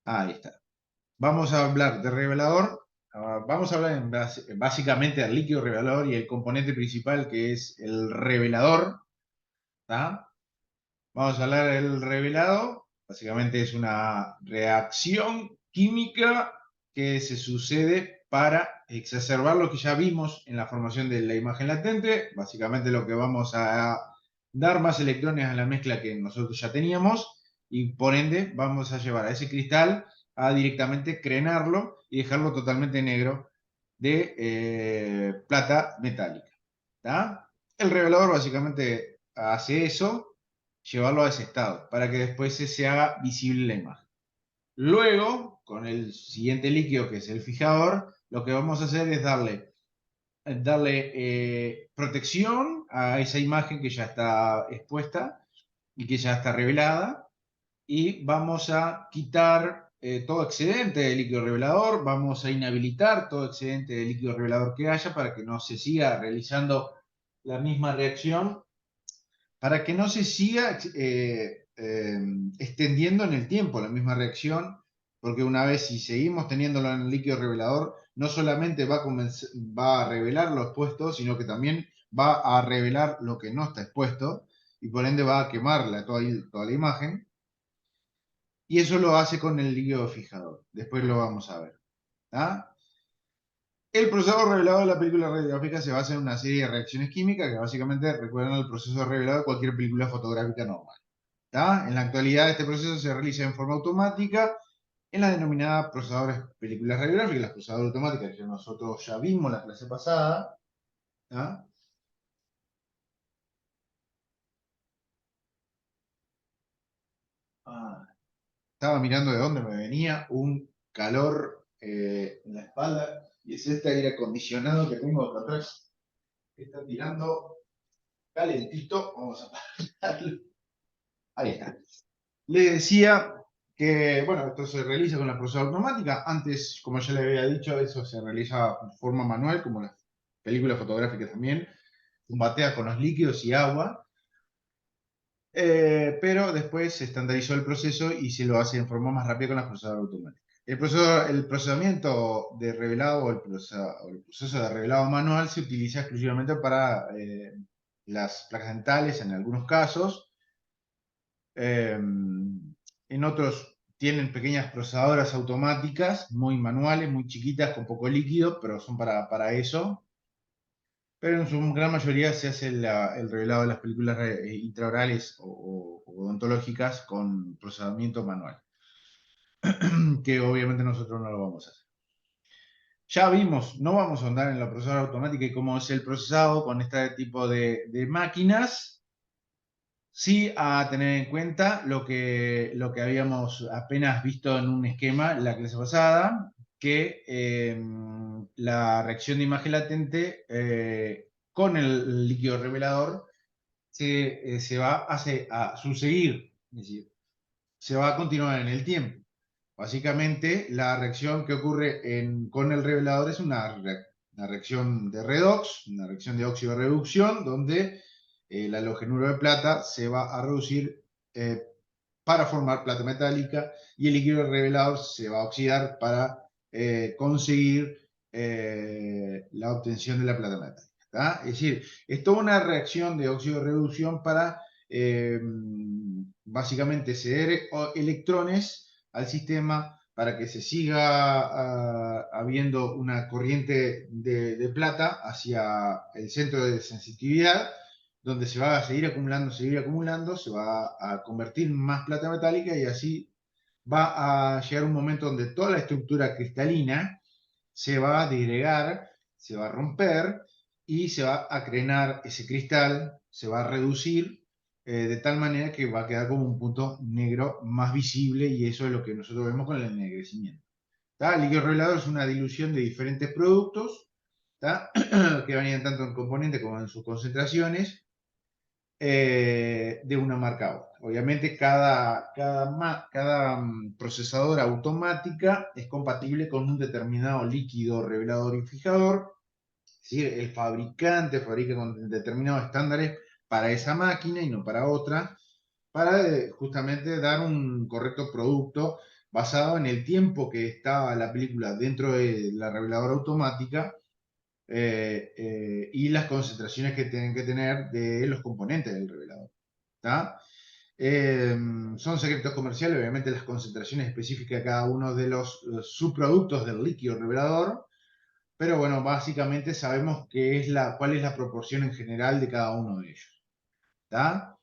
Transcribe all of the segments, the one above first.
Ahí está. Vamos a hablar de revelador. Vamos a hablar básicamente del líquido revelador y el componente principal que es el revelador. ¿Tá? Vamos a hablar del revelado. Básicamente es una reacción química que se sucede para exacerbar lo que ya vimos en la formación de la imagen latente. Básicamente lo que vamos a dar más electrones a la mezcla que nosotros ya teníamos y por ende vamos a llevar a ese cristal a directamente crenarlo y dejarlo totalmente negro de plata metálica. ¿Tá? El revelador básicamente hace eso, llevarlo a ese estado, para que después se haga visible la imagen. Luego, con el siguiente líquido, que es el fijador, lo que vamos a hacer es darle protección a esa imagen que ya está expuesta y que ya está revelada, y vamos a quitar todo excedente de líquido revelador, vamos a inhabilitar todo excedente de líquido revelador que haya para que no se siga realizando la misma reacción, para que no se siga extendiendo en el tiempo la misma reacción, porque una vez si seguimos teniéndolo en el líquido revelador, no solamente va a revelar lo expuesto, sino que también va a revelar lo que no está expuesto, y por ende va a quemarla toda la imagen, y eso lo hace con el líquido fijador. Después lo vamos a ver. ¿Tá? El procesador revelado de la película radiográfica se basa en una serie de reacciones químicas que básicamente recuerdan el proceso revelado de cualquier película fotográfica normal. ¿Tá? En la actualidad este proceso se realiza en forma automática en las denominadas procesadores películas radiográficas, las procesadoras automáticas que nosotros ya vimos la clase pasada. ¿Tá? Ah, estaba mirando de dónde me venía un calor en la espalda, y es este aire acondicionado que tengo acá atrás, que está tirando calentito. Vamos a apagarlo. Ahí está. Le decía que, bueno, esto se realiza con la procesadora automática. Antes, como ya le había dicho, eso se realiza de forma manual, como las películas fotográficas también. Batea con los líquidos y agua. Pero después se estandarizó el proceso y se lo hace en forma más rápida con la procesadora automática. El procesamiento de revelado o el proceso de revelado manual se utiliza exclusivamente para las placas dentales en algunos casos. En otros tienen pequeñas procesadoras automáticas, muy manuales, muy chiquitas, con poco líquido, pero son para eso. Pero en su gran mayoría se hace el revelado de las películas intraorales o odontológicas con procesamiento manual, que obviamente nosotros no lo vamos a hacer. Ya vimos, no vamos a andar en la procesadora automática y cómo es el procesado con este tipo de máquinas. Sí, a tener en cuenta lo que habíamos apenas visto en un esquema la clase pasada, que la reacción de imagen latente con el líquido revelador se va a suceder, es decir, se va a continuar en el tiempo. Básicamente, la reacción que ocurre con el revelador es una reacción de redox, una reacción de óxido de reducción, donde el halogenuro de plata se va a reducir eh, para formar plata metálica, y el líquido revelador se va a oxidar para conseguir la obtención de la plata metálica. ¿Tá? Es decir, es toda una reacción de óxido de reducción para básicamente ceder electrones al sistema para que se siga habiendo una corriente de plata hacia el centro de sensitividad, donde se va a seguir acumulando, se va a convertir en más plata metálica, y así va a llegar un momento donde toda la estructura cristalina se va a disgregar, se va a romper y se va a crenar ese cristal, se va a reducir de tal manera que va a quedar como un punto negro más visible, y eso es lo que nosotros vemos con el ennegrecimiento. ¿Tá? El líquido revelador es una dilución de diferentes productos, ¿tá? Que varían tanto en componentes como en sus concentraciones de una marca a otra. Obviamente cada procesadora automática es compatible con un determinado líquido revelador y fijador. Es decir, el fabricante fabrica con determinados estándares para esa máquina y no para otra, para justamente dar un correcto producto basado en el tiempo que está la película dentro de la reveladora automática y las concentraciones que tienen que tener de los componentes del revelador. ¿Tá? Son secretos comerciales, obviamente, las concentraciones específicas de cada uno de los subproductos del líquido revelador, pero bueno, básicamente sabemos cuál es la proporción en general de cada uno de ellos. ¿Tá?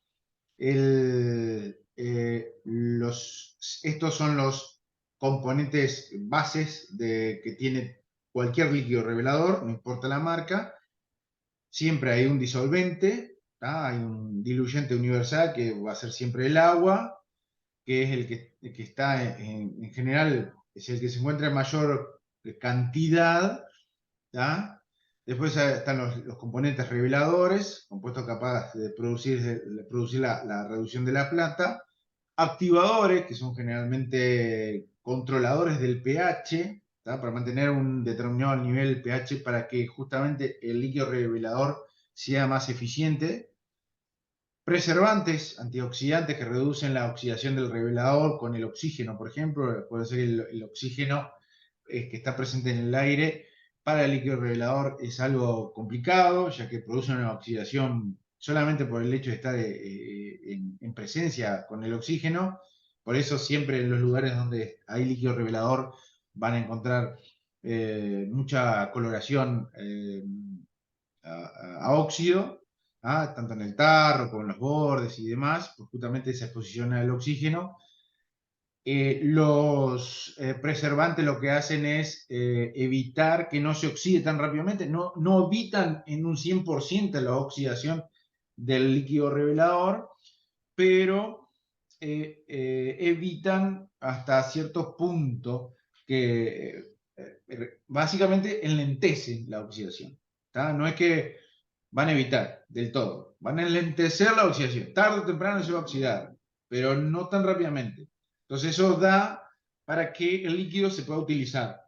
Estos son los componentes bases que tiene cualquier líquido revelador, no importa la marca. Siempre hay un disolvente, ¿tá? Hay un diluyente universal que va a ser siempre el agua, que es el que está en general, es el que se encuentra en mayor cantidad, ¿tá? Después están los componentes reveladores, compuestos capaces de producir la reducción de la plata, activadores, que son generalmente controladores del pH, ¿tá? Para mantener un determinado nivel pH para que justamente el líquido revelador sea más eficiente. Preservantes, antioxidantes que reducen la oxidación del revelador con el oxígeno, por ejemplo, puede ser el oxígeno que está presente en el aire. Para el líquido revelador es algo complicado, ya que produce una oxidación solamente por el hecho de estar en presencia con el oxígeno. Por eso siempre en los lugares donde hay líquido revelador van a encontrar mucha coloración a óxido, tanto en el tarro como en los bordes y demás, pues justamente esa exposición al oxígeno. Los preservantes lo que hacen es evitar que no se oxide tan rápidamente, no evitan en un 100% la oxidación del líquido revelador, pero evitan hasta cierto punto que básicamente enlentecen la oxidación. ¿Tá? No es que van a evitar del todo, van a enlentecer la oxidación. Tarde o temprano se va a oxidar, pero no tan rápidamente. Entonces eso da para que el líquido se pueda utilizar.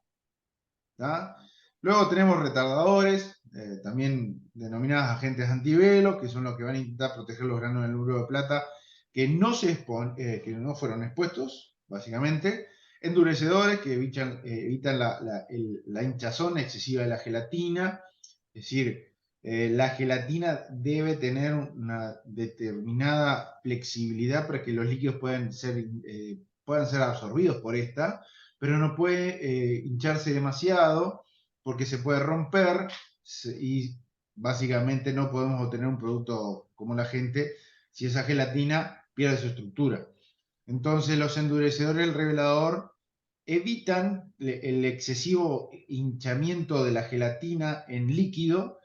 ¿Tá? Luego tenemos retardadores, también denominados agentes antivelo, que son los que van a intentar proteger los granos del uro de plata que que no fueron expuestos, básicamente. Endurecedores que evitan la hinchazón excesiva de la gelatina, es decir, la gelatina debe tener una determinada flexibilidad para que los líquidos puedan ser absorbidos por esta, pero no puede hincharse demasiado porque se puede romper y básicamente no podemos obtener un producto como la gente si esa gelatina pierde su estructura. Entonces los endurecedores del revelador evitan el excesivo hinchamiento de la gelatina en líquido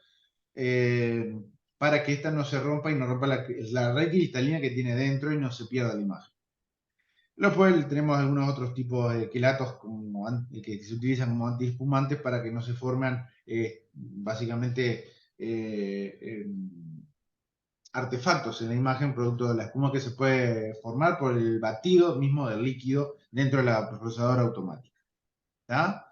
eh, para que ésta no se rompa y no rompa la red cristalina que tiene dentro y no se pierda la imagen. Después tenemos algunos otros tipos de quelatos que se utilizan como antiespumantes para que no se formen básicamente artefactos en la imagen producto de la espuma que se puede formar por el batido mismo del líquido dentro de la procesadora automática. ¿Tá?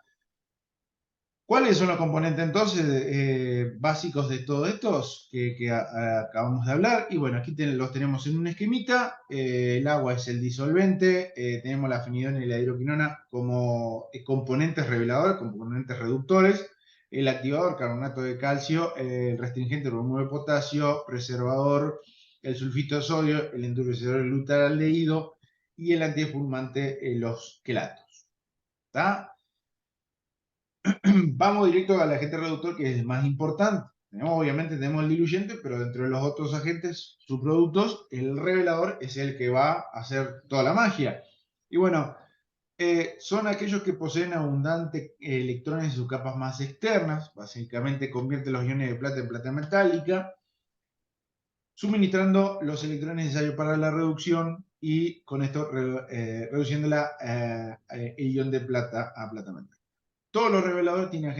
¿Cuáles son los componentes entonces básicos de todos estos que acabamos de hablar? Y bueno, aquí los tenemos en un esquemita. El agua es el disolvente, tenemos la fenidona y la hidroquinona como componentes reveladores, componentes reductores. El activador, carbonato de calcio, el restringente, bromuro de potasio, preservador, el sulfito de sodio, el endurecedor, el glutaldehído y el antiespumante, los quelatos. ¿Está? Vamos directo al agente reductor, que es el más importante. Obviamente tenemos el diluyente, pero dentro de los otros agentes subproductos, el revelador es el que va a hacer toda la magia. Y bueno, son aquellos que poseen abundantes electrones en sus capas más externas, básicamente convierte los iones de plata en plata metálica, suministrando los electrones necesarios para la reducción y con esto reduciendo el ion de plata a plata metálica. Todos los reveladores tienen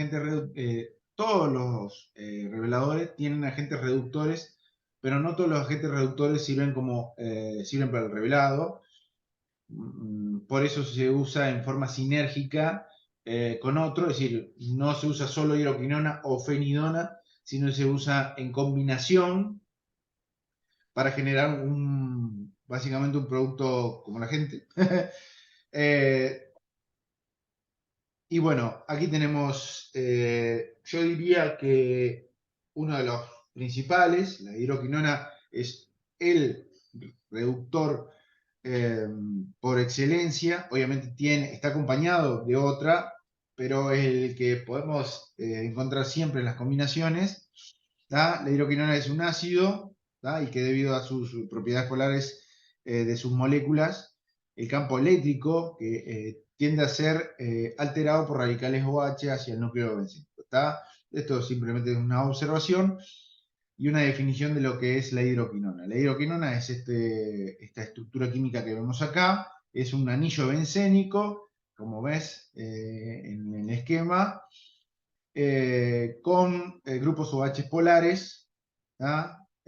reveladores tienen agentes reductores, pero no todos los agentes reductores sirven para el revelado. Por eso se usa en forma sinérgica con otro, es decir, no se usa solo hidroquinona o fenidona, sino se usa en combinación para generar básicamente un producto como la gente. Y bueno, aquí tenemos, yo diría que uno de los principales, la hidroquinona, es el reductor eh, por excelencia. Obviamente está acompañado de otra, pero es el que podemos encontrar siempre en las combinaciones. ¿Tá? La hidroquinona es un ácido, ¿tá? Y que debido a sus propiedades polares de sus moléculas, el campo eléctrico que tiende a ser alterado por radicales OH hacia el núcleo bencénico. ¿Tá? Esto simplemente es una observación y una definición de lo que es la hidroquinona. La hidroquinona es esta estructura química que vemos acá, es un anillo bencénico, como ves en el esquema, con grupos OH polares.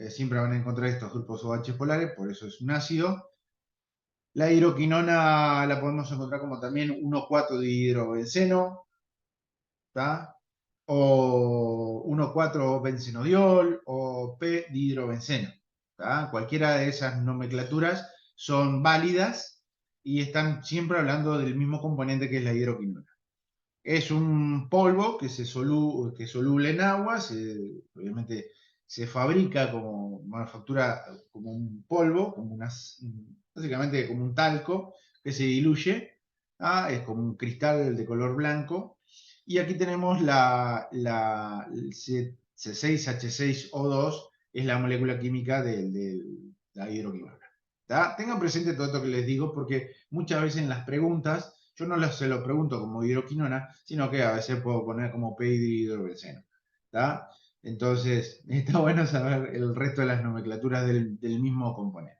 Siempre van a encontrar estos grupos OH polares, por eso es un ácido. La hidroquinona la podemos encontrar como también 1,4 dihidrobenceno, ¿tá? O 1,4-benzenodiol o P-dihidrobenceno. ¿Tá? Cualquiera de esas nomenclaturas son válidas y están siempre hablando del mismo componente que es la hidroquinona. Es un polvo que es soluble en agua, obviamente se fabrica como manufactura como un polvo, básicamente como un talco que se diluye, es como un cristal de color blanco. Y aquí tenemos el C6H6O2, es la molécula química de la hidroquinona. Tengan presente todo esto que les digo porque muchas veces en las preguntas yo no se lo pregunto como hidroquinona, sino que a veces puedo poner como P-hidrobenceno. Entonces, está bueno saber el resto de las nomenclaturas del mismo componente.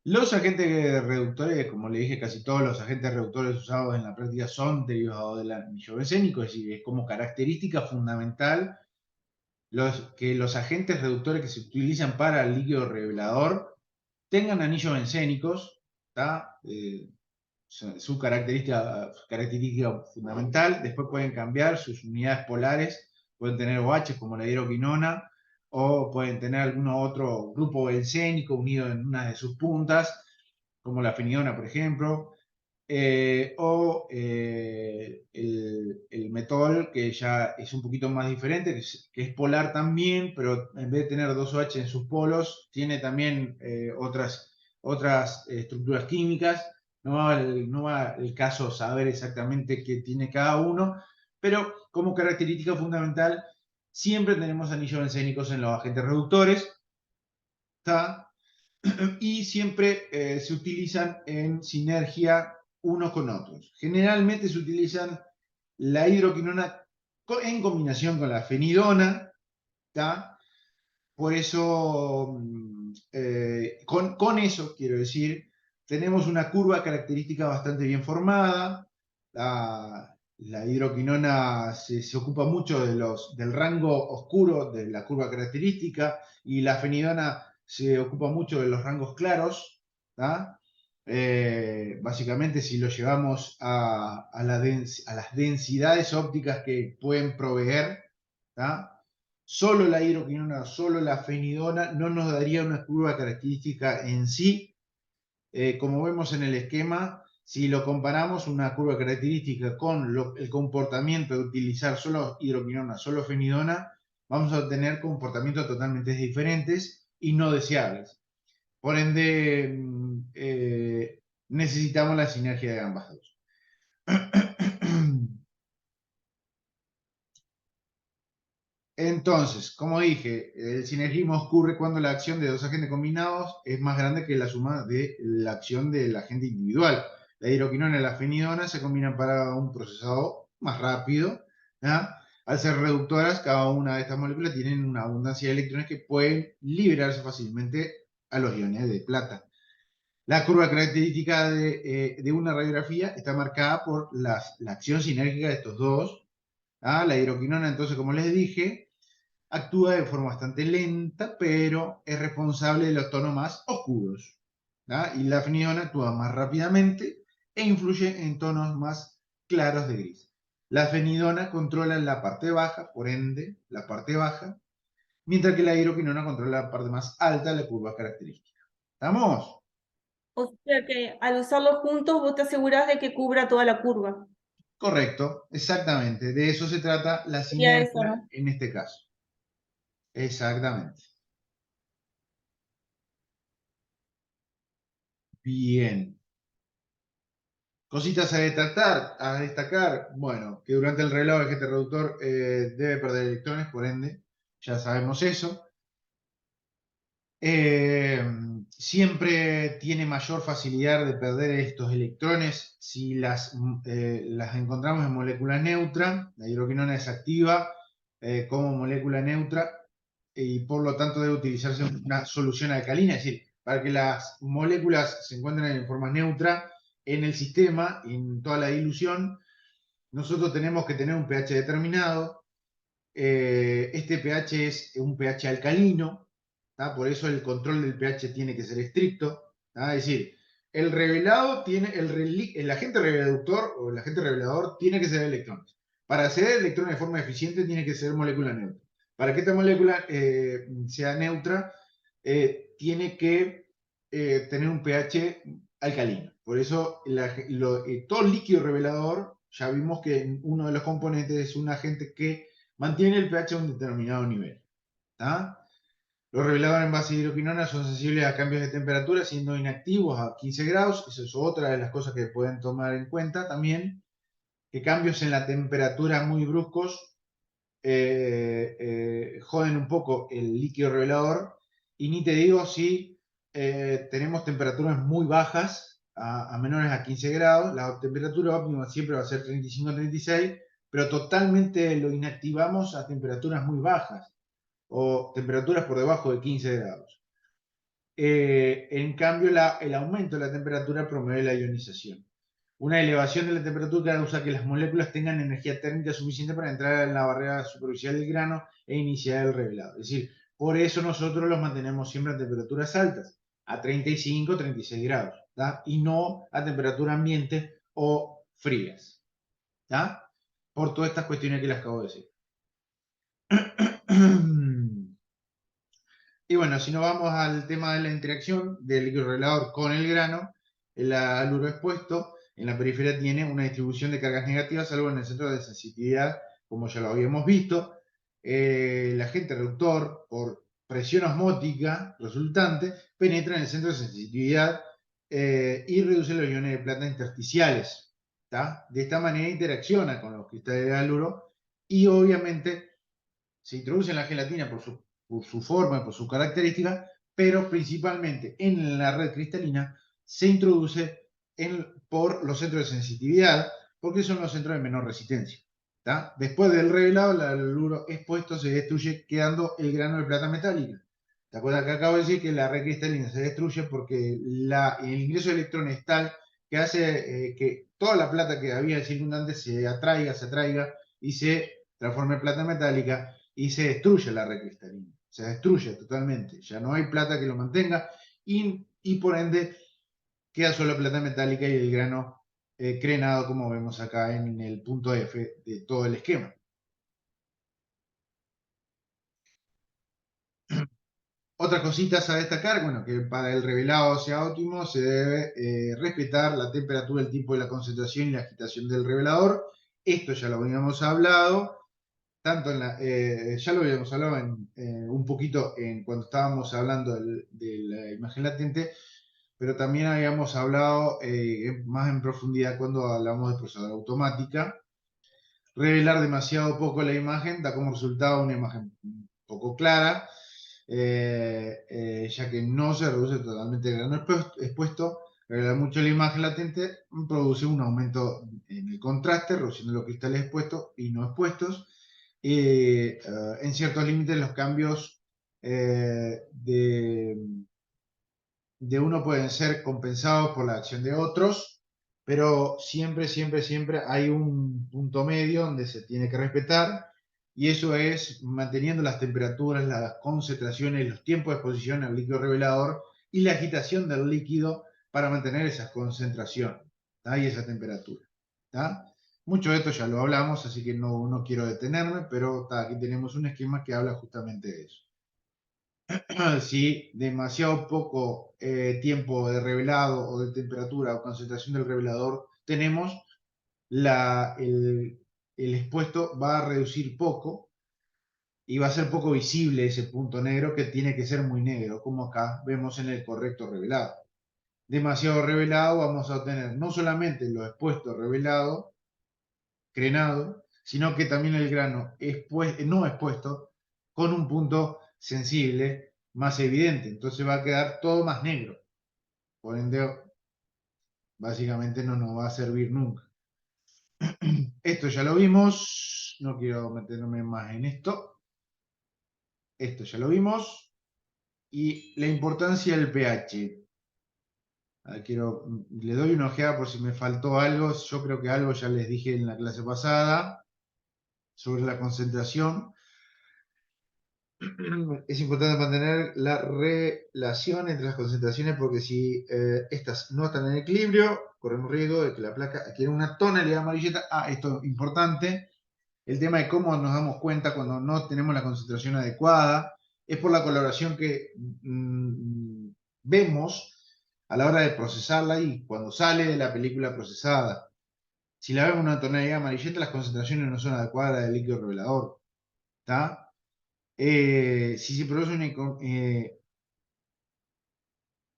Los agentes reductores, como le dije, casi todos los agentes reductores usados en la práctica son derivados del anillo bencénico, es decir, es como característica fundamental que los agentes reductores que se utilizan para el líquido revelador tengan anillos bencénicos, su característica fundamental. Después pueden cambiar sus unidades polares, pueden tener OH como la hidroquinona, o pueden tener algún otro grupo bencénico unido en una de sus puntas, como la fenidona, por ejemplo, o el metol, que ya es un poquito más diferente, que es polar también, pero en vez de tener dos OH en sus polos, tiene también otras estructuras químicas. No va el caso saber exactamente qué tiene cada uno, pero como característica fundamental, siempre tenemos anillos bencénicos en los agentes reductores, ¿tá? Y siempre se utilizan en sinergia unos con otros. Generalmente se utilizan la hidroquinona en combinación con la fenidona, ¿tá? Por eso, con eso quiero decir, tenemos una curva característica bastante bien formada. La hidroquinona se ocupa mucho del rango oscuro de la curva característica y la fenidona se ocupa mucho de los rangos claros. Básicamente, si lo llevamos a las densidades ópticas que pueden proveer, ¿tá? Solo la hidroquinona, solo la fenidona no nos daría una curva característica en sí. Como vemos en el esquema, si lo comparamos una curva característica con el comportamiento de utilizar solo hidroquinona, solo fenidona, vamos a obtener comportamientos totalmente diferentes y no deseables. Por ende, necesitamos la sinergia de ambas dos. Entonces, como dije, el sinergismo ocurre cuando la acción de dos agentes combinados es más grande que la suma de la acción del agente individual. La hidroquinona y la fenidona se combinan para un procesado más rápido. ¿Ya? Al ser reductoras, cada una de estas moléculas tienen una abundancia de electrones que pueden liberarse fácilmente a los iones de plata. La curva característica de una radiografía está marcada por la acción sinérgica de estos dos. La hidroquinona, entonces, como les dije, actúa de forma bastante lenta, pero es responsable de los tonos más oscuros. Y la fenidona actúa más rápidamente e influye en tonos más claros de gris. La fenidona controla la parte baja, por ende, la parte baja, mientras que la hidroquinona controla la parte más alta de la curva característica. ¿Estamos? O sea que al usarlos juntos vos te asegurás de que cubra toda la curva. Correcto, exactamente. De eso se trata la Sería eso, sinergia ¿no? en este caso. Exactamente. Bien. Cositas a destacar, bueno, que durante el reloj el agente reductor debe perder electrones, por ende, ya sabemos eso. Eh, Siempre tiene mayor facilidad de perder estos electrones si las encontramos en molécula neutra. La hidroquinona es activa como molécula neutra y por lo tanto debe utilizarse una solución alcalina, es decir, para que las moléculas se encuentren en forma neutra en el sistema, en toda la dilución, nosotros tenemos que tener un pH determinado. Este pH es un pH alcalino, ¿tá? Por eso el control del pH tiene que ser estricto. ¿Tá? Es decir, el revelado tiene, el agente reductor o el agente revelador tiene que ser electrones. Para ceder electrones de forma eficiente tiene que ser molécula neutra. Para que esta molécula sea neutra, tiene que tener un pH alcalino. Por eso todo líquido revelador, ya vimos que uno de los componentes es un agente que mantiene el pH a un determinado nivel. ¿Tá? Los reveladores en base de hidroquinona son sensibles a cambios de temperatura, siendo inactivos a 15 grados. Esa es otra de las cosas que pueden tomar en cuenta también, que cambios en la temperatura muy bruscos joden un poco el líquido revelador. Y ni te digo si tenemos temperaturas muy bajas, a menores a 15 grados, la temperatura óptima siempre va a ser 35-36, pero totalmente lo inactivamos a temperaturas muy bajas o temperaturas por debajo de 15 grados. En cambio, el aumento de la temperatura promueve la ionización. Una elevación de la temperatura causa que las moléculas tengan energía térmica suficiente para entrar en la barrera superficial del grano e iniciar el revelado. Es decir, por eso nosotros los mantenemos siempre a temperaturas altas, a 35, 36 grados, ¿tá? Y no a temperatura ambiente o frías, ¿tá? Por todas estas cuestiones que les acabo de decir. Y bueno, si nos vamos al tema de la interacción del líquido revelador con el grano, el haluro expuesto en la periferia tiene una distribución de cargas negativas, salvo en el centro de sensitividad, como ya lo habíamos visto. El agente reductor, por presión osmótica resultante, penetra en el centro de sensitividad y reduce los iones de plata intersticiales. ¿Tá? De esta manera interacciona con los cristales de haluro y obviamente se introduce en la gelatina por su forma, por su característica, pero principalmente en la red cristalina se introduce por los centros de sensitividad, porque son los centros de menor resistencia. ¿Tá? Después del revelado, el haluro expuesto se destruye quedando el grano de plata metálica. ¿Te acuerdas que acabo de decir que la red cristalina se destruye porque el ingreso de electrones es tal que hace que toda la plata que había circundante se atraiga y se transforme en plata metálica y se destruye la red cristalina, se destruye totalmente, ya no hay plata que lo mantenga y por ende queda solo plata metálica y el grano crenado como vemos acá en el punto F de todo el esquema. Otras cositas a destacar, bueno, que para el revelado sea óptimo se debe respetar la temperatura, el tiempo de la concentración y la agitación del revelador. Esto ya lo habíamos hablado, tanto ya lo habíamos hablado un poquito cuando estábamos hablando de la imagen latente, pero también habíamos hablado más en profundidad cuando hablamos de procesadora automática. Revelar demasiado poco la imagen da como resultado una imagen poco clara, ya que no se reduce totalmente el grano expuesto. Revelar mucho la imagen latente produce un aumento en el contraste, reduciendo los cristales expuestos y no expuestos. En ciertos límites los cambios de uno pueden ser compensados por la acción de otros, pero siempre hay un punto medio donde se tiene que respetar, y eso es manteniendo las temperaturas, las concentraciones, los tiempos de exposición al líquido revelador y la agitación del líquido para mantener esa concentración, ¿tá? Y esa temperatura. ¿Tá? Mucho de esto ya lo hablamos, así que no quiero detenerme, pero aquí tenemos un esquema que habla justamente de eso. Si demasiado poco tiempo de revelado o de temperatura o concentración del revelador tenemos, el expuesto va a reducir poco y va a ser poco visible ese punto negro que tiene que ser muy negro, como acá vemos en el correcto revelado. Demasiado revelado vamos a obtener no solamente los expuestos revelados, crenado, sino que también el grano no expuesto con un punto sensible más evidente. Entonces va a quedar todo más negro. Por ende, básicamente no nos va a servir nunca. Esto ya lo vimos. No quiero meterme más en esto. Esto ya lo vimos. Y la importancia del pH. Le doy una ojeada por si me faltó algo. Yo creo que algo ya les dije en la clase pasada sobre la concentración. Es importante mantener la relación entre las concentraciones porque si estas no están en equilibrio, corremos riesgo de que la placa adquiera una tonalidad amarillenta. Esto es importante. El tema de cómo nos damos cuenta cuando no tenemos la concentración adecuada es por la coloración que vemos a la hora de procesarla y cuando sale de la película procesada. Si la vemos una tonalidad amarillenta, las concentraciones no son adecuadas del líquido revelador. ¿Está? Si se produce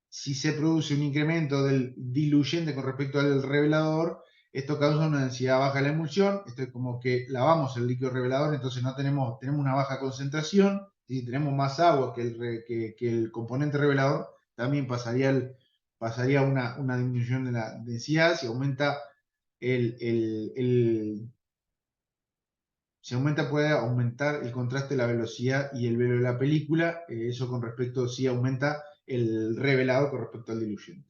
si se produce un incremento del diluyente con respecto al revelador, esto causa una densidad baja de la emulsión. Esto es como que lavamos el líquido revelador, entonces no tenemos una baja concentración. Si tenemos más agua que el componente revelador, también pasaría una disminución de la densidad. Si aumenta puede aumentar el contraste, la velocidad y el velo de la película. Eso con respecto, sí aumenta el revelado con respecto al diluyente.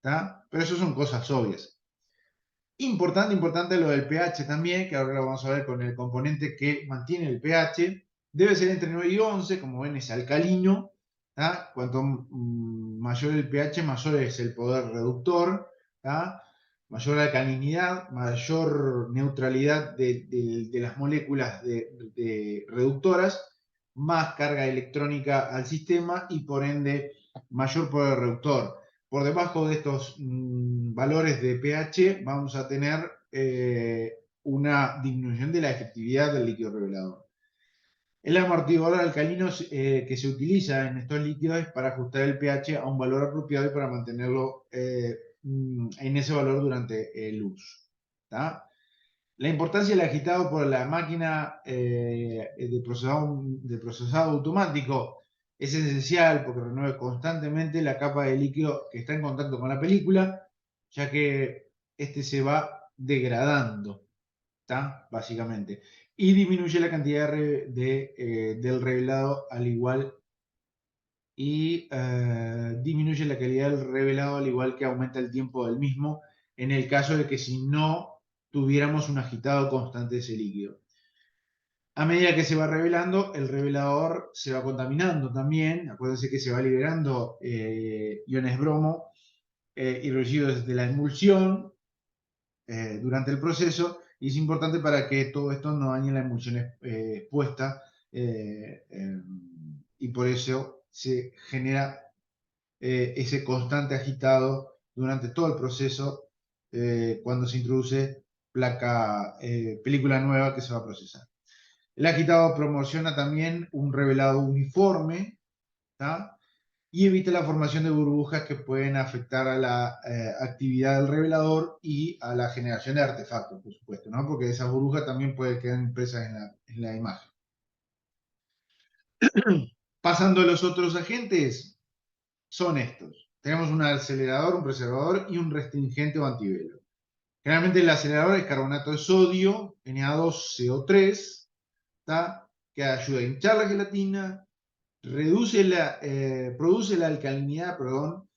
¿Tá? Pero eso son cosas obvias. Importante lo del pH también, que ahora lo vamos a ver con el componente que mantiene el pH. Debe ser entre 9 y 11, como ven es alcalino. ¿Tá? Cuanto mayor el pH, mayor es el poder reductor. ¿Tá? Mayor alcalinidad, mayor neutralidad de las moléculas reductoras, más carga electrónica al sistema y por ende mayor poder reductor. Por debajo de estos valores de pH vamos a tener una disminución de la efectividad del líquido revelador. El amortiguador alcalino que se utiliza en estos líquidos es para ajustar el pH a un valor apropiado y para mantenerlo en ese valor durante el uso. ¿Tá? La importancia del agitado por la máquina de procesado automático es esencial porque renueve constantemente la capa de líquido que está en contacto con la película, ya que este se va degradando, ¿tá? Básicamente. Y disminuye la cantidad del revelado al igual disminuye la calidad del revelado al igual que aumenta el tiempo del mismo en el caso de que si no tuviéramos un agitado constante de ese líquido. A medida que se va revelando, el revelador se va contaminando también. Acuérdense que se va liberando iones bromo y residuos de la emulsión durante el proceso, y es importante para que todo esto no dañe la emulsión expuesta y por eso se genera ese constante agitado durante todo el proceso cuando se introduce película nueva que se va a procesar. El agitado promociona también un revelado uniforme, ¿tá? Y evita la formación de burbujas que pueden afectar a la actividad del revelador y a la generación de artefactos, por supuesto, ¿no? Porque esas burbujas también pueden quedar impresas en la imagen. Pasando a los otros agentes, son estos. Tenemos un acelerador, un preservador y un restringente o antivelo. Generalmente el acelerador es carbonato de sodio, Na2CO3, ¿tá? Que ayuda a hinchar la gelatina, produce la alcalinidad, perdón,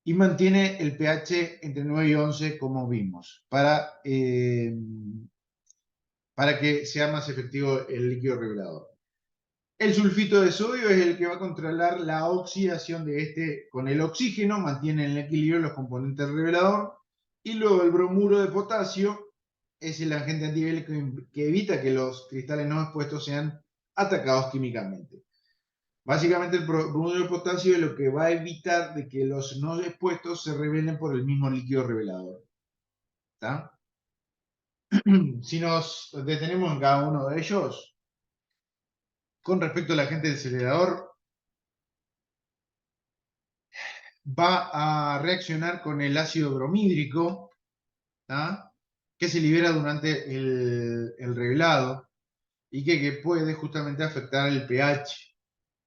y mantiene el pH entre 9 y 11, como vimos, para que sea más efectivo el líquido revelador. El sulfito de sodio es el que va a controlar la oxidación de este con el oxígeno, mantiene en equilibrio los componentes del revelador. Y luego el bromuro de potasio es el agente antibiótico que evita que los cristales no expuestos sean atacados químicamente. Básicamente el bromuro de potasio es lo que va a evitar de que los no expuestos se revelen por el mismo líquido revelador. ¿Está? Si nos detenemos en cada uno de ellos, con respecto al agente acelerador, va a reaccionar con el ácido bromídrico, ¿tá? Que se libera durante el revelado y que puede justamente afectar el pH.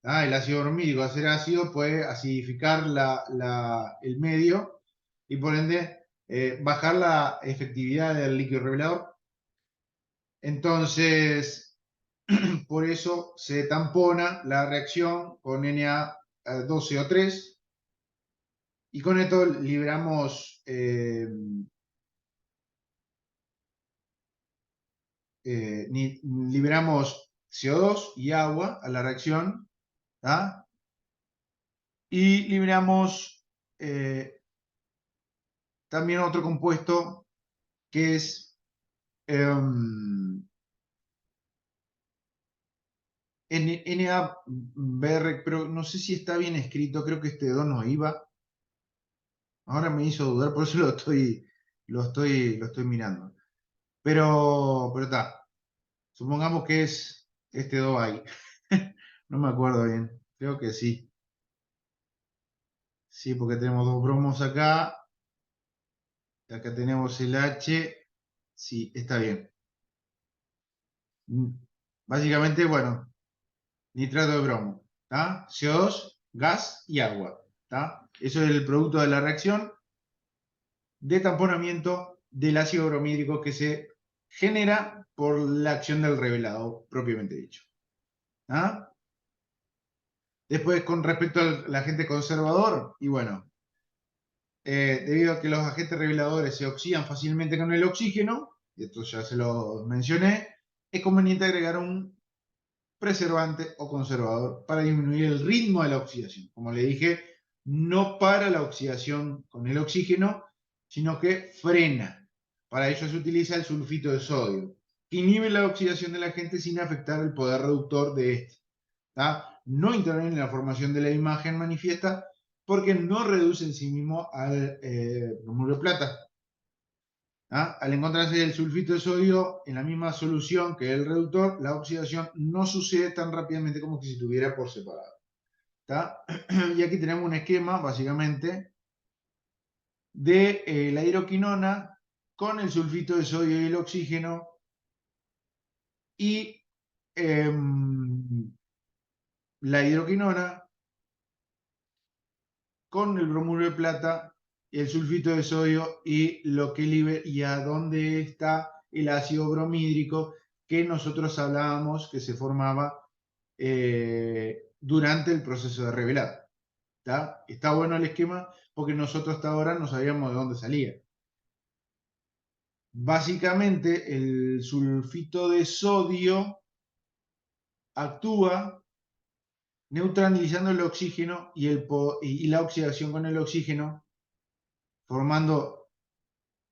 ¿Tá? El ácido bromídrico, al ser ácido, puede acidificar el medio y por ende bajar la efectividad del líquido revelador. Entonces, por eso se tampona la reacción con Na2CO3 y con esto liberamos liberamos CO2 y agua a la reacción, ¿tá? Y liberamos también otro compuesto que es NABR, pero no sé si está bien escrito, creo que este 2 no iba. Ahora me hizo dudar, por eso lo estoy mirando. Pero está. Supongamos que es este 2 ahí. No me acuerdo bien. Creo que sí. Sí, porque tenemos dos bromos acá. Acá tenemos el H. Sí, está bien. Básicamente, bueno, nitrato de bromo. ¿Tá? CO2, gas y agua. ¿Tá? Eso es el producto de la reacción de tamponamiento del ácido bromídrico que se genera por la acción del revelado, propiamente dicho. ¿Ah? Después, con respecto al agente conservador, y bueno, debido a que los agentes reveladores se oxidan fácilmente con el oxígeno, y esto ya se lo mencioné, es conveniente agregar un preservante o conservador para disminuir el ritmo de la oxidación. Como le dije, no para la oxidación con el oxígeno, sino que frena. Para ello se utiliza el sulfito de sodio, que inhibe la oxidación del agente sin afectar el poder reductor de este. ¿Tá? No interviene en la formación de la imagen manifiesta porque no reduce en sí mismo al bromuro de plata. ¿Ah? Al encontrarse el sulfito de sodio en la misma solución que el reductor, la oxidación no sucede tan rápidamente como si estuviera por separado. ¿Tá? Y aquí tenemos un esquema, básicamente, de la hidroquinona con el sulfito de sodio y el oxígeno y la hidroquinona con el bromuro de plata, el sulfito de sodio y lo que y a dónde está el ácido bromídrico que nosotros hablábamos que se formaba durante el proceso de revelado. Está bueno el esquema porque nosotros hasta ahora no sabíamos de dónde salía. Básicamente el sulfito de sodio actúa neutralizando el oxígeno y la oxidación con el oxígeno, formando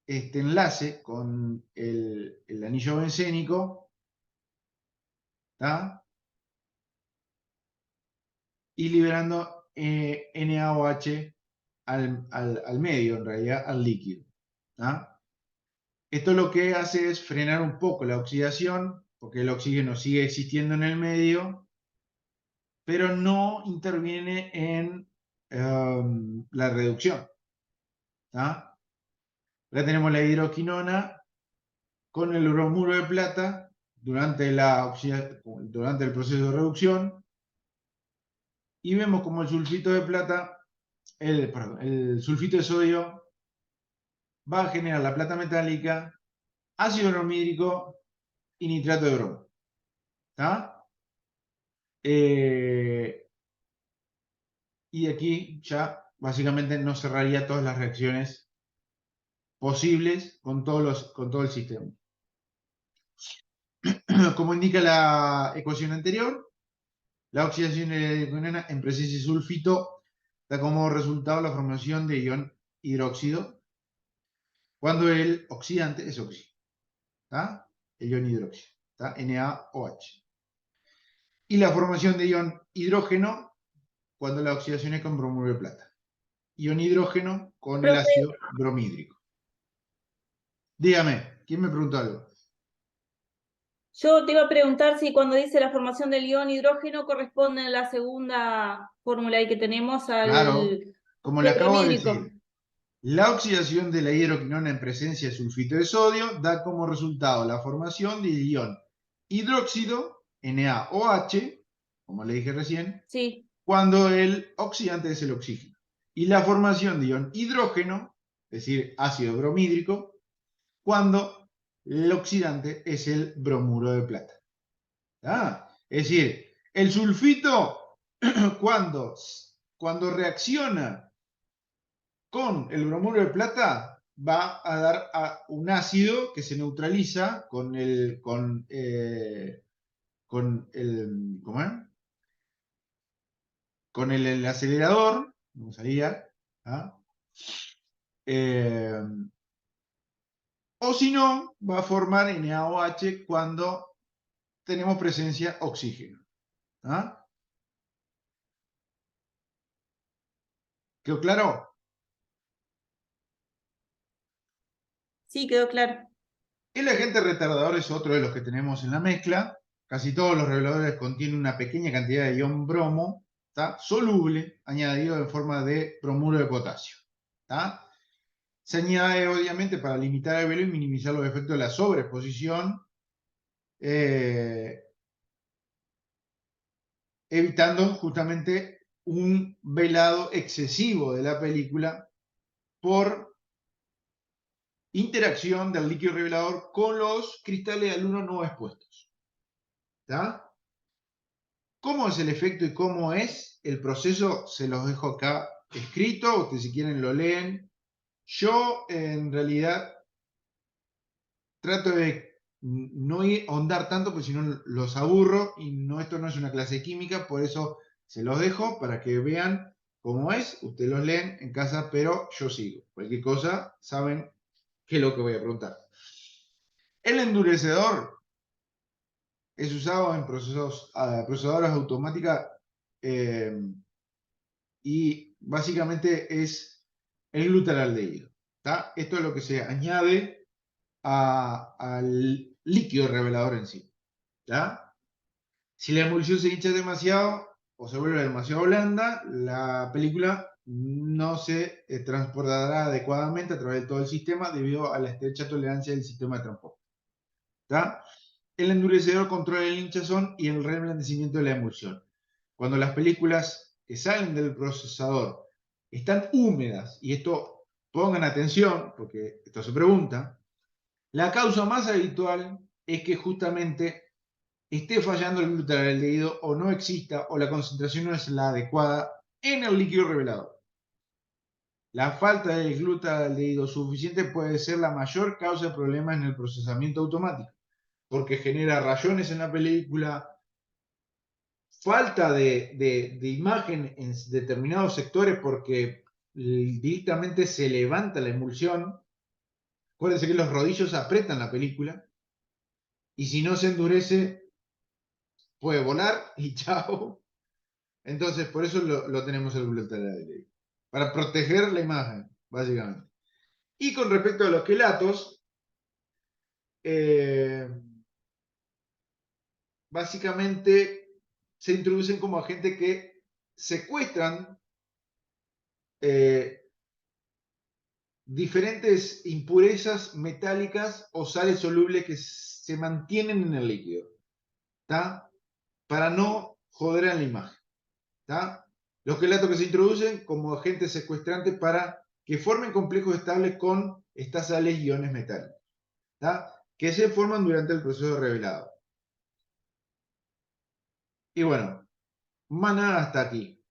este enlace con el anillo bencénico, ¿tá? Y liberando NaOH al medio, en realidad, al líquido. ¿Tá? Esto lo que hace es frenar un poco la oxidación, porque el oxígeno sigue existiendo en el medio, pero no interviene en la reducción. ¿Tá? Ya tenemos la hidroquinona con el bromuro de plata durante el proceso de reducción y vemos como el sulfito de plata, perdón, el sulfito de sodio va a generar la plata metálica, ácido bromídrico y nitrato de bromo. ¿Tá? Y aquí ya básicamente nos cerraría todas las reacciones posibles con todo el sistema. Como indica la ecuación anterior, la oxidación de la hidroquinona en presencia de sulfito da como resultado la formación de ion hidróxido cuando el oxidante es oxígeno. ¿Tá? El ion hidróxido. ¿Tá? NaOH. y la formación de ion hidrógeno cuando la oxidación es con bromuro de plata. Ion hidrógeno con el Profe, ácido bromídrico. Dígame, ¿quién me preguntó algo? yo te iba a preguntar si cuando dice la formación del ion hidrógeno corresponde en la segunda fórmula ahí que tenemos Claro, al como le de acabo de bromídrico. decir, la oxidación de la hidroquinona en presencia de sulfito de sodio da como resultado la formación del ion hidróxido, NaOH, como le dije recién, Sí, cuando el oxidante es el oxígeno. Y la formación de ion hidrógeno, es decir, ácido bromídrico, cuando el oxidante es el bromuro de plata. Es decir, el sulfito cuando reacciona con el bromuro de plata va a dar a un ácido que se neutraliza ¿cómo es? Con el acelerador, vamos a ir, ¿ah? Eh, o si no, va a formar NaOH cuando tenemos presencia oxígeno. ¿Ah? ¿Quedó claro? sí, quedó claro. El agente retardador es otro de los que tenemos en la mezcla. Casi todos los reguladores contienen una pequeña cantidad de ion bromo, ¿tá? Soluble, añadido en forma de bromuro de potasio. ¿Tá? Se añade obviamente para limitar el velo y minimizar los efectos de la sobreexposición, eh, evitando justamente un velado excesivo de la película por interacción del líquido revelador con los cristales de aluminio no expuestos. ¿Tá? ¿Cómo es el efecto y cómo es el proceso? Se los dejo acá escrito, ustedes si quieren lo leen. Yo en realidad trato de no ahondar tanto, porque si no los aburro y no, esto no es una clase de química, por eso se los dejo para que vean cómo es. Ustedes los leen en casa, pero yo sigo. Cualquier cosa, saben qué es lo que voy a preguntar. El endurecedor es usado en procesadoras automáticas eh, y básicamente es el glutaraldehído. Esto es lo que se añade al líquido revelador en sí. ¿Tá? Si la emulsión se hincha demasiado o se vuelve demasiado blanda, la película no se transportará adecuadamente a través de todo el sistema debido a la estrecha tolerancia del sistema de transporte. ¿Tá? El endurecedor controla el hinchazón y el reblandecimiento de la emulsión. Cuando las películas que salen del procesador están húmedas, y esto pongan atención, porque esto se pregunta, la causa más habitual es que justamente esté fallando el glutaraldehído o no exista o la concentración no es la adecuada en el líquido revelador. La falta de glutaraldehído suficiente puede ser la mayor causa de problemas en el procesamiento automático, porque genera rayones en la película, falta de imagen en determinados sectores porque directamente se levanta la emulsión. Acuérdense que los rodillos apretan la película y si no se endurece puede volar y chao. Entonces por eso lo tenemos el glutaraldehído, para proteger la imagen, básicamente. Y con respecto a los quelatos, eh, básicamente se introducen como agentes que secuestran eh, diferentes impurezas metálicas o sales solubles que se mantienen en el líquido, ¿tá? Para no joder a la imagen, ¿tá? Los quelatos que se introducen como agentes secuestrantes para que formen complejos estables con estas sales y iones metálicos, ¿tá? Que se forman durante el proceso de revelado. Y bueno, más nada hasta aquí.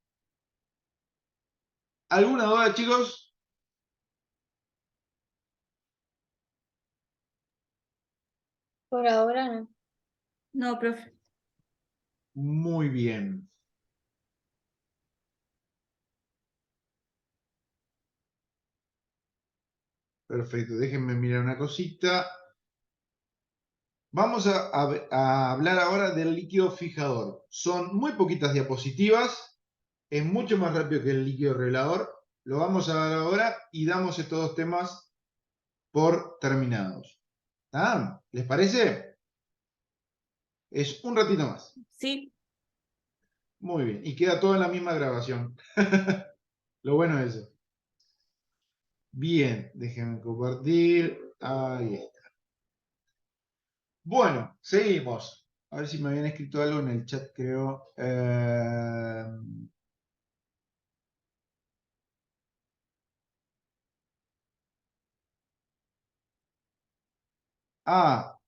¿Alguna duda, chicos? Por ahora no. No, profe. Muy bien. Perfecto, déjenme mirar una cosita. Vamos a hablar ahora del líquido fijador. Son muy poquitas diapositivas, es mucho más rápido que el líquido revelador. Lo vamos a ver ahora y damos estos dos temas por terminados. ¿Ah? ¿Les parece? Es un ratito más. Sí. Muy bien. Y queda todo en la misma grabación. Lo bueno es eso. Bien, déjenme compartir. Ahí está. Bueno, seguimos. A ver si me habían escrito algo en el chat, creo.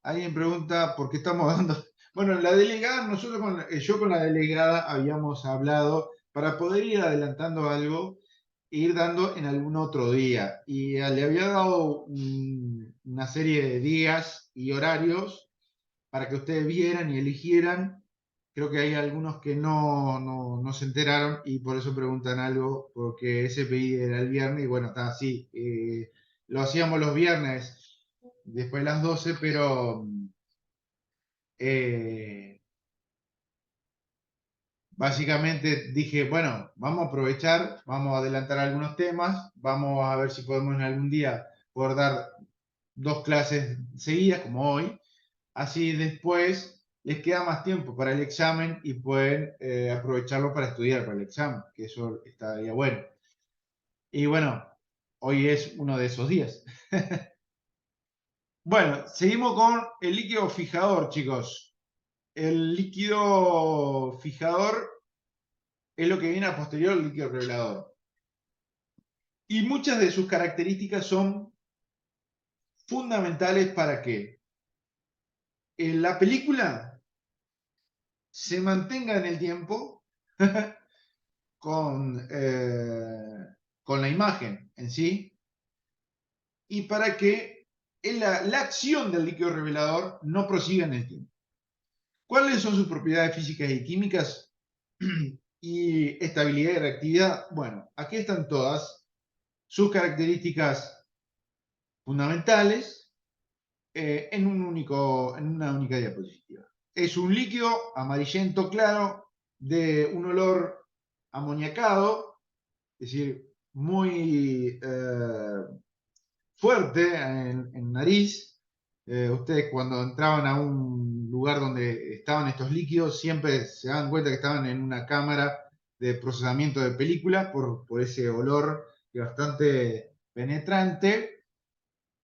Alguien pregunta por qué estamos dando. Bueno, la delegada, yo con la delegada habíamos hablado para poder ir adelantando algo e ir dando en algún otro día. Y le había dado una serie de días y horarios para que ustedes vieran y eligieran. Creo que hay algunos que no se enteraron y por eso preguntan algo, porque SPI era el viernes y bueno, está así. Lo hacíamos los viernes después de las 12, pero básicamente dije, bueno, vamos a aprovechar, vamos a adelantar algunos temas, vamos a ver si podemos en algún día poder dar 2 clases seguidas, como hoy, así después les queda más tiempo para el examen y pueden aprovecharlo para estudiar para el examen, que eso estaría bueno. Y bueno, hoy es uno de esos días. Bueno, seguimos con el líquido fijador, chicos. El líquido fijador es lo que viene a posterior al líquido revelador. Y muchas de sus características son fundamentales para que en la película se mantenga en el tiempo con, con la imagen en sí y para que la acción del líquido revelador no prosiga en el tiempo. ¿Cuáles son sus propiedades físicas y químicas? Y estabilidad y reactividad. Bueno, aquí están todas sus características fundamentales en una única diapositiva. Es un líquido amarillento claro de un olor amoniacado, es decir, muy fuerte en nariz. Ustedes cuando entraban a un lugar donde estaban estos líquidos siempre se dan cuenta que estaban en una cámara de procesamiento de películas por ese olor que es bastante penetrante.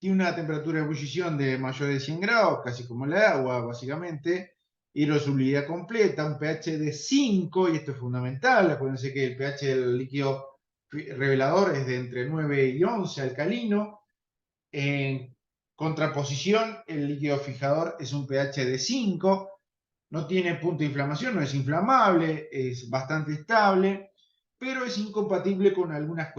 Tiene una temperatura de ebullición de mayor de 100 grados, casi como la de agua, básicamente. Hidrosolubilidad completa, un pH de 5, y esto es fundamental. Acuérdense que el pH del líquido revelador es de entre 9 y 11 alcalino. En contraposición, el líquido fijador es un pH de 5, no tiene punto de inflamación, no es inflamable, es bastante estable, pero es incompatible con algunas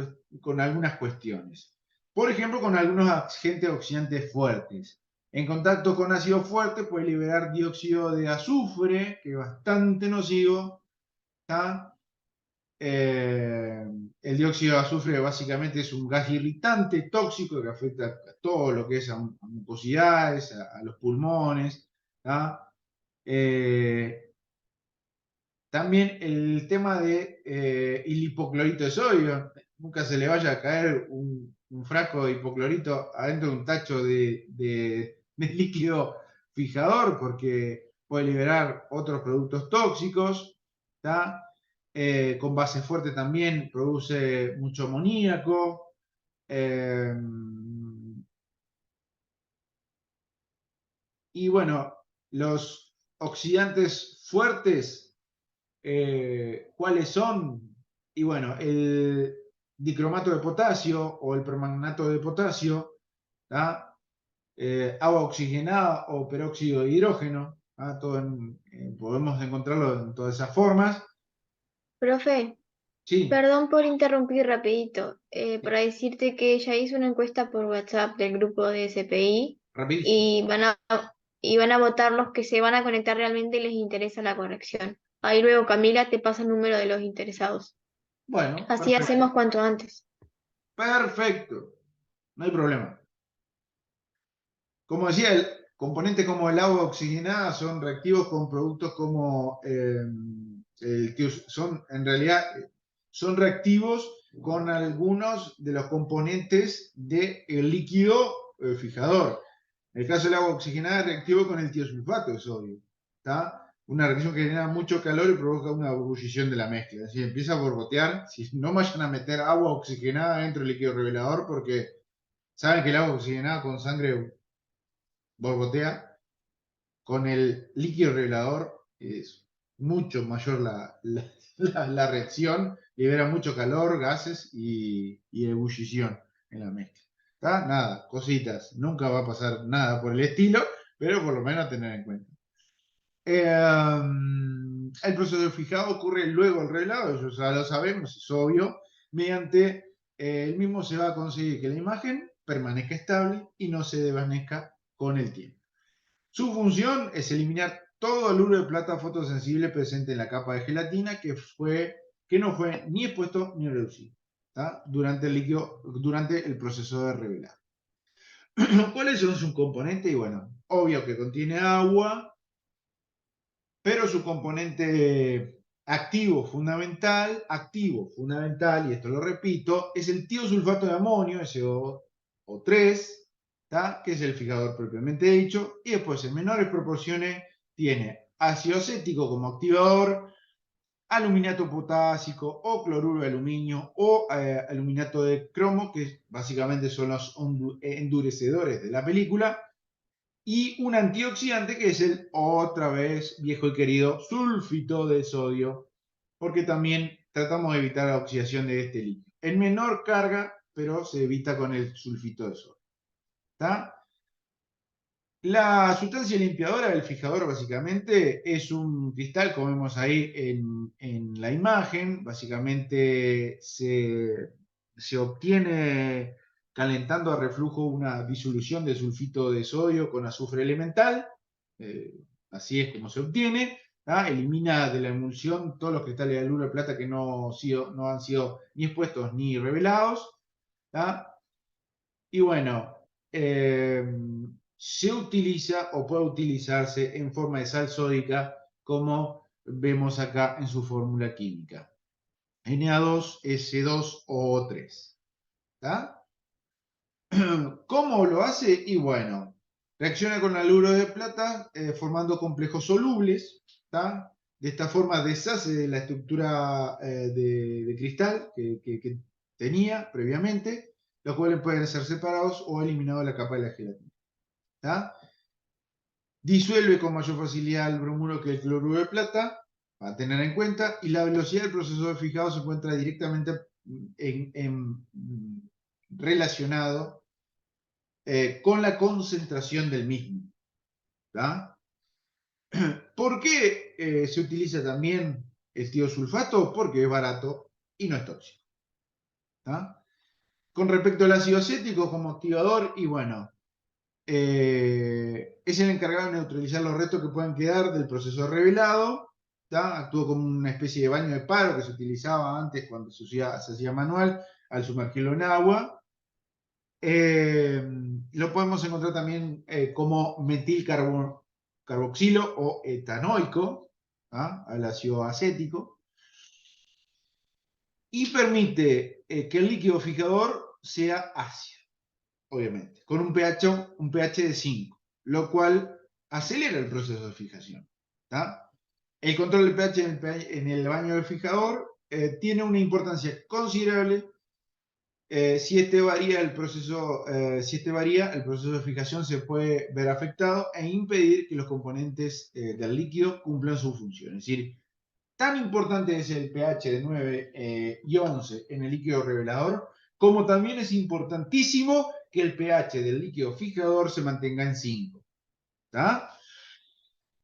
cuestiones. Por ejemplo, con algunos agentes oxidantes fuertes. En contacto con ácido fuerte puede liberar dióxido de azufre, que es bastante nocivo. ¿Tá? El dióxido de azufre básicamente es un gas irritante, tóxico, que afecta a todo lo que es a mucosidades, a los pulmones. También el tema de el hipoclorito de sodio. Nunca se le vaya a caer un frasco de hipoclorito adentro de un tacho de líquido fijador, porque puede liberar otros productos tóxicos. Con base fuerte también produce mucho amoníaco. eh, y bueno, los oxidantes fuertes, ¿cuáles son? Y bueno, el dicromato de potasio o el permanganato de potasio, agua oxigenada o peróxido de hidrógeno, podemos encontrarlo en todas esas formas. Profe, Sí, perdón por interrumpir rapidito, sí, para decirte que ella hizo una encuesta por WhatsApp del grupo de SPI rapidísimo. y y van a votar los que se van a conectar realmente y les interesa la corrección. Ahí luego Camila te pasa el número de los interesados. Bueno, Así perfecto. hacemos cuanto antes. Perfecto. No hay problema. Como decía, componentes como el agua oxigenada son reactivos con productos como en realidad son reactivos con algunos de los componentes del líquido fijador. En el caso del agua oxigenada es reactivo con el tiosulfato de sodio. ¿Está? Una reacción que genera mucho calor y provoca una ebullición de la mezcla. Es decir, empieza a borbotear. Si no vayan a meter agua oxigenada dentro del líquido revelador, porque saben que el agua oxigenada con sangre borbotea. Con el líquido revelador es mucho mayor la reacción, libera mucho calor, gases y ebullición en la mezcla. ¿Está? Nada, cositas, nunca va a pasar nada por el estilo, pero por lo menos tener en cuenta. El proceso de fijado ocurre luego del revelado, eso ya lo sabemos, es obvio. Mediante el mismo se va a conseguir que la imagen permanezca estable y no se desvanezca con el tiempo. Su función es eliminar todo el uro de plata fotosensible presente en la capa de gelatina que no fue ni expuesto ni reducido, ¿tá? Durante el proceso de revelado. ¿Cuáles son sus componentes? Y bueno, obvio que contiene agua, pero su componente activo fundamental, y esto lo repito, es el tiosulfato de amonio, SO3, que es el fijador propiamente dicho, y después en menores proporciones tiene ácido acético como activador, aluminato potásico o cloruro de aluminio o aluminato de cromo, que básicamente son los endurecedores de la película, y un antioxidante que es el, otra vez, viejo y querido, sulfito de sodio, porque también tratamos de evitar la oxidación de este líquido. En menor carga, pero se evita con el sulfito de sodio. ¿Está? La sustancia limpiadora del fijador básicamente es un cristal, como vemos ahí en la imagen. Básicamente se obtiene calentando a reflujo una disolución de sulfito de sodio con azufre elemental. Así es como se obtiene. ¿Tá? Elimina de la emulsión todos los cristales de haluro de plata que no han sido ni expuestos ni revelados. ¿Tá? Y bueno, se utiliza o puede utilizarse en forma de sal sódica, como vemos acá en su fórmula química. Na2S2O3. ¿Tá? ¿Cómo lo hace? Y bueno, reacciona con haluro de plata formando complejos solubles. ¿Tá? De esta forma deshace de la estructura de cristal que tenía previamente, los cuales pueden ser separados o eliminados de la capa de la gelatina. ¿Tá? Disuelve con mayor facilidad el bromuro que el cloruro de plata, para tener en cuenta, y la velocidad del proceso de fijado se encuentra directamente relacionado con la concentración del mismo. ¿Tá? ¿Por qué se utiliza también el tiosulfato? Porque es barato y no es tóxico. ¿Tá? Con respecto al ácido acético como activador, y bueno, es el encargado de neutralizar los restos que puedan quedar del proceso revelado. ¿Tá? Actúa como una especie de baño de paro que se utilizaba antes cuando se hacía manual al sumergirlo en agua. Lo podemos encontrar también como metilcarboxilo o etanoico, ¿tá? Al ácido acético. Y permite que el líquido fijador sea ácido, obviamente, con un pH de 5, lo cual acelera el proceso de fijación. ¿Tá? El control del pH en el baño del fijador tiene una importancia considerable. Si este varía, el proceso de fijación se puede ver afectado e impedir que los componentes del líquido cumplan su función. Es decir, tan importante es el pH de 9 y 11 en el líquido revelador, como también es importantísimo que el pH del líquido fijador se mantenga en 5. ¿Tá?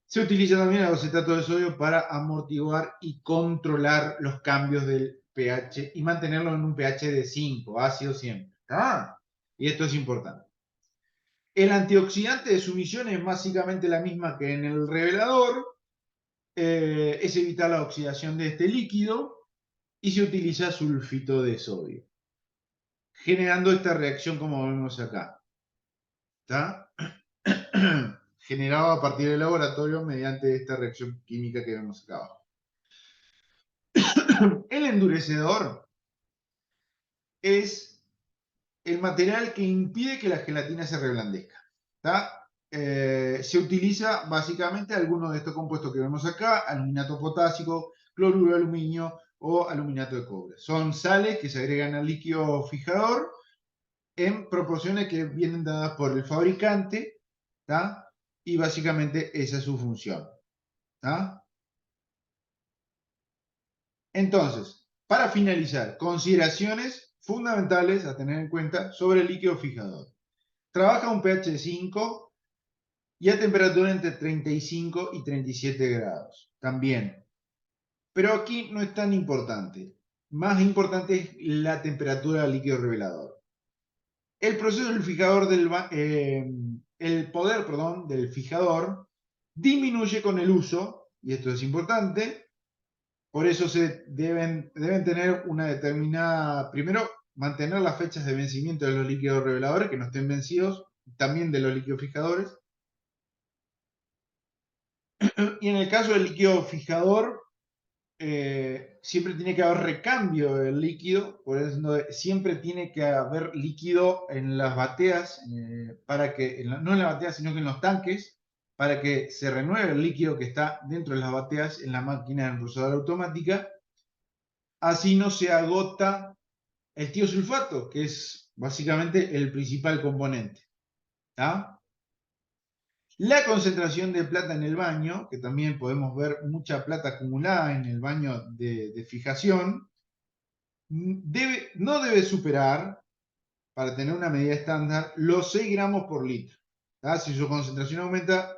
Se utiliza también el acetato de sodio para amortiguar y controlar los cambios del pH y mantenerlo en un pH de 5, ácido siempre. ¿Tá? Y esto es importante. El antioxidante de su misión es básicamente la misma que en el revelador. Es evitar la oxidación de este líquido y se utiliza sulfito de sodio, generando esta reacción como vemos acá. ¿Tá? generado a partir del laboratorio mediante esta reacción química que vemos acá abajo. El endurecedor es el material que impide que la gelatina se reblandezca. Se utiliza básicamente algunos de estos compuestos que vemos acá: aluminato potásico, cloruro de aluminio o aluminato de cobre. Son sales que se agregan al líquido fijador en proporciones que vienen dadas por el fabricante, ¿tá? Y básicamente esa es su función, ¿tá? Entonces, para finalizar, consideraciones fundamentales a tener en cuenta sobre el líquido fijador. Trabaja a un pH de 5 y a temperatura entre 35 y 37 grados, también. Pero aquí no es tan importante. Más importante es la temperatura del líquido revelador. El proceso del fijador el poder, perdón, del fijador disminuye con el uso, y esto es importante. Por eso deben tener una determinada, primero, mantener las fechas de vencimiento de los líquidos reveladores, que no estén vencidos, también de los líquidos fijadores. Y en el caso del líquido fijador, siempre tiene que haber recambio del líquido, por eso siempre tiene que haber líquido en las bateas, para que, no en las bateas, sino que en los tanques, para que se renueve el líquido que está dentro de las bateas en la máquina de procesadora automática. Así no se agota el tiosulfato, que es básicamente el principal componente. ¿Tá? La concentración de plata en el baño, que también podemos ver mucha plata acumulada en el baño de fijación, no debe superar, para tener una medida estándar, los 6 gramos por litro. ¿Tá? Si su concentración aumenta,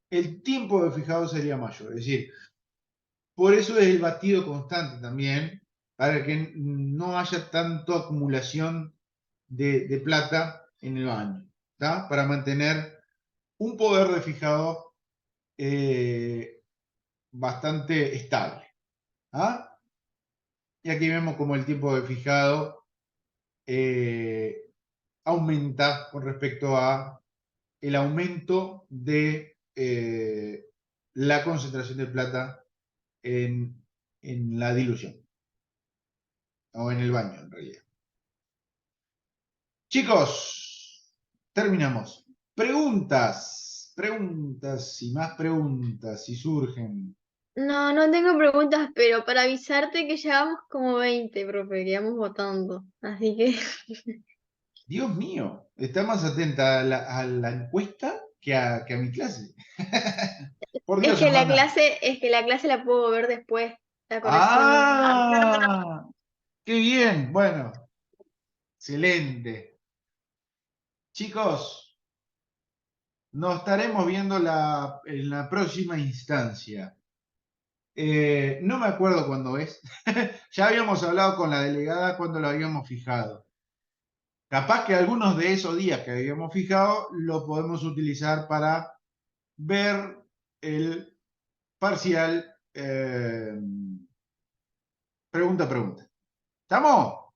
el tiempo de fijado sería mayor. Es decir, por eso es el batido constante también, para que no haya tanta acumulación de plata en el baño, ¿tá? Para mantener un poder de fijado bastante estable. ¿Ah? Y aquí vemos como el tiempo de fijado aumenta con respecto a el aumento de la concentración de plata en la dilución, o en el baño en realidad. Chicos, terminamos. Preguntas y más preguntas si surgen. No, no tengo preguntas, pero para avisarte que llevamos como 20, profe, que íbamos votando. Así que Dios mío, está más atenta a la encuesta que a mi clase. Por es Dios, que hermana. la clase la puedo ver después, la corrección no. ¡Ah! ¡Qué bien! Bueno, excelente. Chicos, nos estaremos viendo en la próxima instancia. No me acuerdo cuándo es. Ya habíamos hablado con la delegada cuando lo habíamos fijado. Capaz que algunos de esos días que habíamos fijado lo podemos utilizar para ver el parcial pregunta a pregunta. ¿Estamos?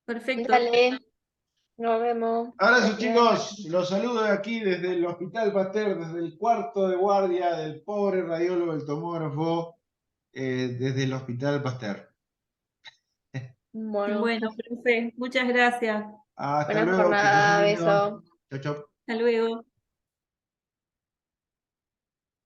Perfecto. Dale, nos vemos. Abrazo, Gracias. chicos. Los saludo de aquí desde el Hospital Pasteur, desde el cuarto de guardia del pobre radiólogo, el tomógrafo, desde el Hospital Pasteur. Bueno, Bueno, profe, muchas gracias. Hasta buena luego, que pasen jornada, lindo. beso. Chau, chau. Hasta luego.